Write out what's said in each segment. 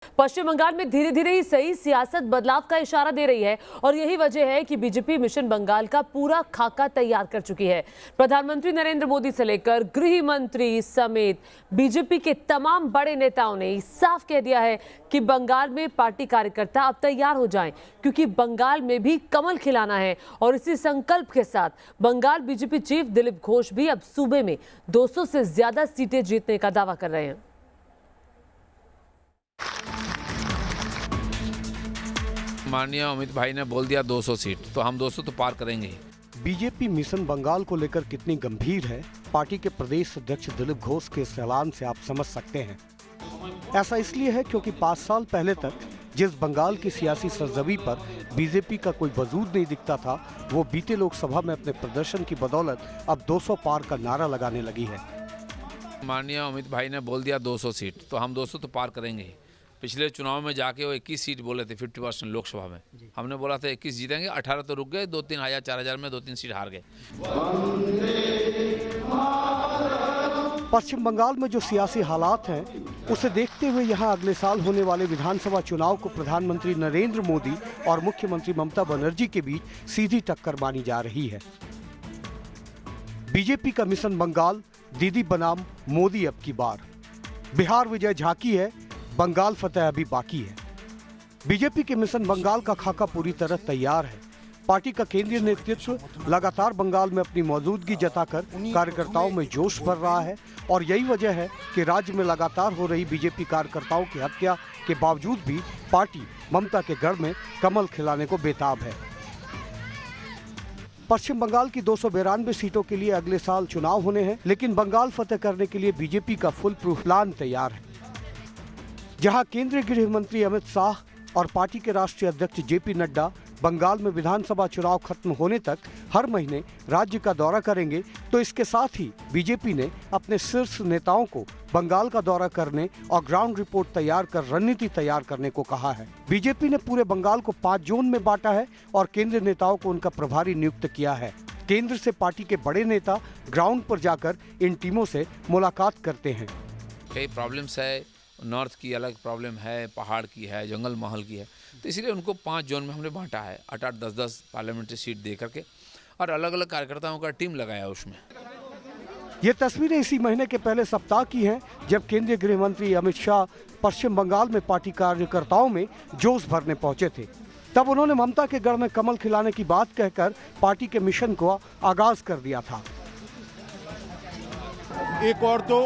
पश्चिम बंगाल में धीरे धीरे ही सही सियासत बदलाव का इशारा दे रही है और यही वजह है कि बीजेपी मिशन बंगाल का पूरा खाका तैयार कर चुकी है। प्रधानमंत्री नरेंद्र मोदी से लेकर गृह मंत्री समेत बीजेपी के तमाम बड़े नेताओं ने साफ कह दिया है कि बंगाल में पार्टी कार्यकर्ता अब तैयार हो जाएं, क्योंकि बंगाल में भी कमल खिलाना है। और इसी संकल्प के साथ बंगाल बीजेपी चीफ दिलीप घोष भी अब सूबे में 200 से ज्यादा सीटें जीतने का दावा कर रहे हैं। माननीय अमित भाई ने बोल दिया 200 सीट, तो हम 200 तो पार करेंगे ही। बीजेपी मिशन बंगाल को लेकर कितनी गंभीर है, पार्टी के प्रदेश अध्यक्ष दिलीप घोष के इस ऐलान से आप समझ सकते हैं। ऐसा इसलिए है क्योंकि 5 साल पहले तक जिस बंगाल की सियासी सरजमी पर बीजेपी का कोई वजूद नहीं दिखता था, वो बीते लोकसभा में अपने प्रदर्शन की बदौलत अब 200 पार का नारा लगाने लगी है। माननीय अमित भाई ने बोल दिया 200 सीट, तो हम 200 तो पार करेंगे ही। पिछले चुनाव में जाके वो 21 सीट बोले थे, 50% लोकसभा में। हमने बोला था 21 जीतेंगे, 18 तो रुक गए, 2-3 हजार 4,000 में 2-3 सीट हार गए। पश्चिम बंगाल में जो सियासी हालात हैं, उसे देखते हुए यहाँ अगले साल होने वाले विधानसभा चुनाव को प्रधानमंत्री नरेंद्र मोदी और मुख्यमंत्री ममता बनर्जी के बीच सीधी टक्कर मानी जा रही है। बीजेपी का मिशन बंगाल, दीदी बनाम मोदी अब की बार। बिहार विजय झांकी है, बंगाल फतेह अभी बाकी है। बीजेपी के मिशन बंगाल का खाका पूरी तरह तैयार है। पार्टी का केंद्रीय नेतृत्व लगातार बंगाल में अपनी मौजूदगी जताकर कार्यकर्ताओं में जोश भर रहा है और यही वजह है कि राज्य में लगातार हो रही बीजेपी कार्यकर्ताओं की हत्या के बावजूद भी पार्टी ममता के गढ़ में कमल खिलाने को बेताब है। पश्चिम बंगाल की 292 सीटों के लिए अगले साल चुनाव होने हैं, लेकिन बंगाल फतेह करने के लिए बीजेपी का फुल प्रूफ प्लान तैयार है। जहां केंद्रीय गृह मंत्री अमित शाह और पार्टी के राष्ट्रीय अध्यक्ष जेपी नड्डा बंगाल में विधानसभा चुनाव खत्म होने तक हर महीने राज्य का दौरा करेंगे, तो इसके साथ ही बीजेपी ने अपने शीर्ष नेताओं को बंगाल का दौरा करने और ग्राउंड रिपोर्ट तैयार कर रणनीति तैयार करने को कहा है। बीजेपी ने पूरे बंगाल को 5 जोन में बांटा है और केंद्रीय नेताओं को उनका प्रभारी नियुक्त किया है। केंद्र से पार्टी के बड़े नेता ग्राउंड पर जाकर इन टीमों से मुलाकात करते हैं। कई प्रॉब्लम्स है, नॉर्थ की अलग प्रॉब्लम है, पहाड़ की है, जंगल महल की है, तो इसीलिए उनको 5 जोन में हमने बांटा है, 8-8, 10-10 पार्लियामेंट्री सीट दे करके, और अलग अलग कार्यकर्ताओं का टीम लगाया उसमें। ये तस्वीरें इसी महीने के पहले सप्ताह की हैं, जब केंद्रीय गृह मंत्री अमित शाह पश्चिम बंगाल में पार्टी कार्यकर्ताओं में जोश भरने पहुंचे थे। तब उन्होंने ममता के गढ़ में कमल खिलाने की बात कहकर पार्टी के मिशन को आगाज कर दिया था। एक और तो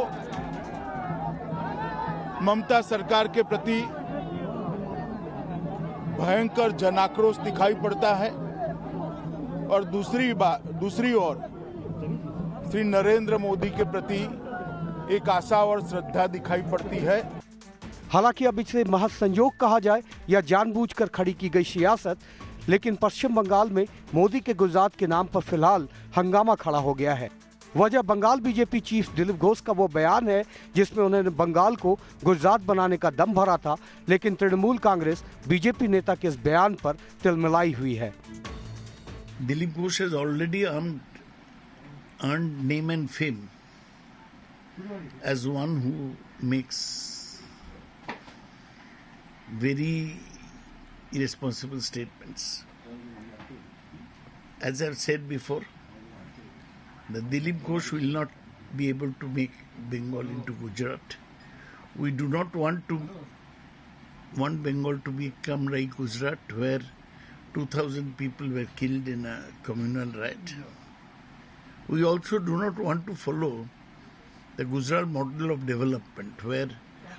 ममता सरकार के प्रति भयंकर जनाक्रोश दिखाई पड़ता है और दूसरी ओर श्री नरेंद्र मोदी के प्रति एक आशा और श्रद्धा दिखाई पड़ती है। हालांकि अब इसे महज संयोग कहा जाए या जानबूझकर खड़ी की गई सियासत, लेकिन पश्चिम बंगाल में मोदी के गुजरात के नाम पर फिलहाल हंगामा खड़ा हो गया है। वजह बंगाल बीजेपी चीफ दिलीप घोष का वो बयान है जिसमें उन्होंने बंगाल को गुजरात बनाने का दम भरा था, लेकिन तृणमूल कांग्रेस बीजेपी नेता के इस बयान पर तिलमिलाई हुई है। Dilip Ghosh has already earned name and fame as one who makes very irresponsible statements. As I've said before, that Dilip Ghosh will not be able to make Bengal into Gujarat. We do not want Bengal to become like Gujarat, where 2,000 people were killed in a communal riot. We also do not want to follow the Gujarat model of development, where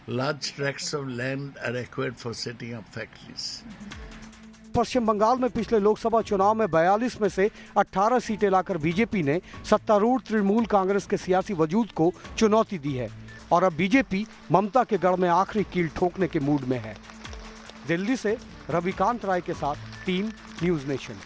large tracts of land are acquired for setting up factories. पश्चिम बंगाल में पिछले लोकसभा चुनाव में 42 में से 18 सीटें लाकर BJP ने सत्तारूढ़ तृणमूल कांग्रेस के सियासी वजूद को चुनौती दी है और अब बीजेपी ममता के गढ़ में आखिरी कील ठोकने के मूड में है। दिल्ली से रविकांत राय के साथ टीम न्यूज़ नेशन।